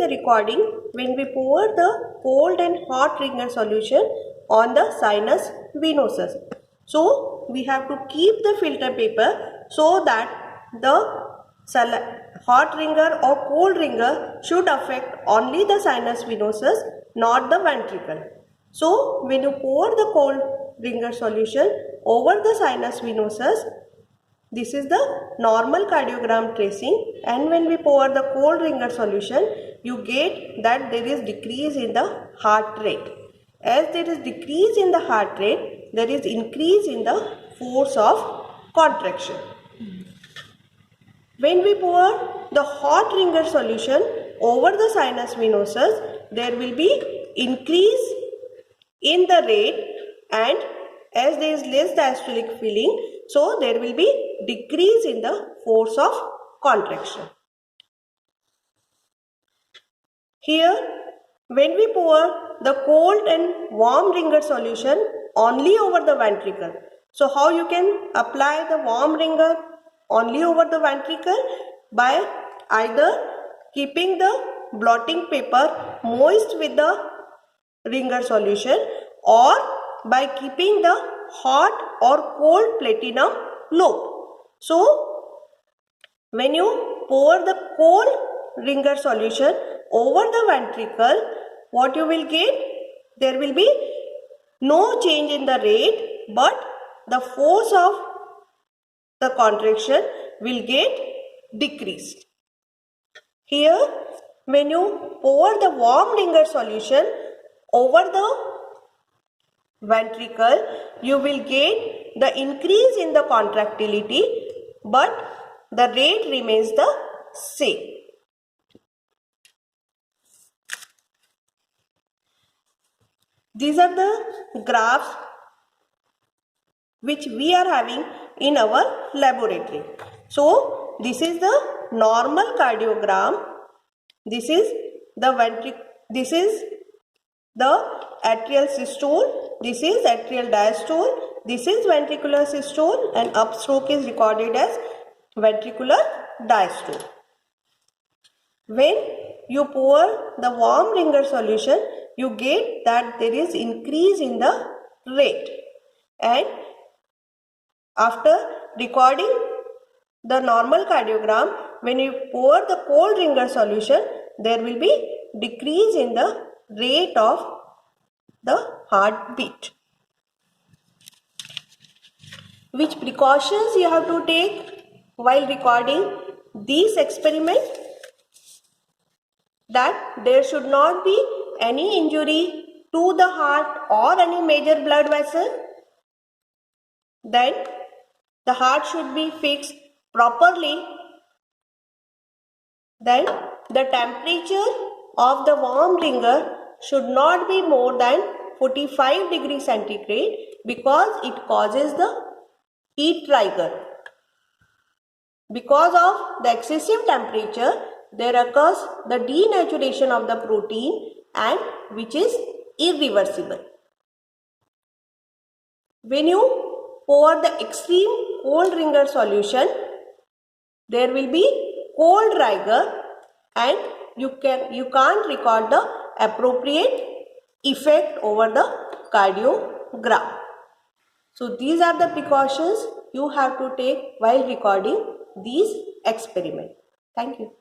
the recording when we pour the cold and hot ringer solution on the sinus venosus. So we have to keep the filter paper so that the hot ringer or cold ringer should affect only the sinus venosus, not the ventricle. So when you pour the cold ringer solution over the sinus venosus, this is the normal cardiogram tracing, and when we pour the cold ringer solution, you get that there is decrease in the heart rate. As there is decrease in the heart rate, there is increase in the force of contraction. When we pour the hot ringer solution over the sinus venosus, there will be increase in the rate, and as there is less diastolic filling, so there will be decrease in the force of contraction. Here, when we pour the cold and warm ringer solution only over the ventricle, so how you can apply the warm ringer only over the ventricle? By either keeping the blotting paper moist with the ringer solution, or by keeping the hot or cold platinum lobe. So when you pour the cold ringer solution over the ventricle, what you will get? There will be no change in the rate, but the force of the contraction will get decreased. Here, when you pour the warm ringer solution over the ventricle, you will get the increase in the contractility, but the rate remains the same. These are the graphs which we are having in our laboratory. So this is the normal cardiogram. This is the this is the atrial systole, this is atrial diastole, this is ventricular systole, and upstroke is recorded as ventricular diastole. When you pour the warm ringer solution, you get that there is increase in the rate, and after recording the normal cardiogram, when you pour the cold ringer solution, there will be decrease in the rate of the heartbeat. Which precautions you have to take while recording these experiments? That there should not be any injury to the heart or any major blood vessel. Then the heart should be fixed properly. Then the temperature of the warm ringer should not be more than 45 degrees centigrade, because it causes the heat trigger. Because of the excessive temperature, there occurs the denaturation of the protein, and which is irreversible. When you pour the extreme cold ringer solution, there will be cold rigor, and you can't record the appropriate effect over the cardiogram. So these are the precautions you have to take while recording these experiments. Thank you.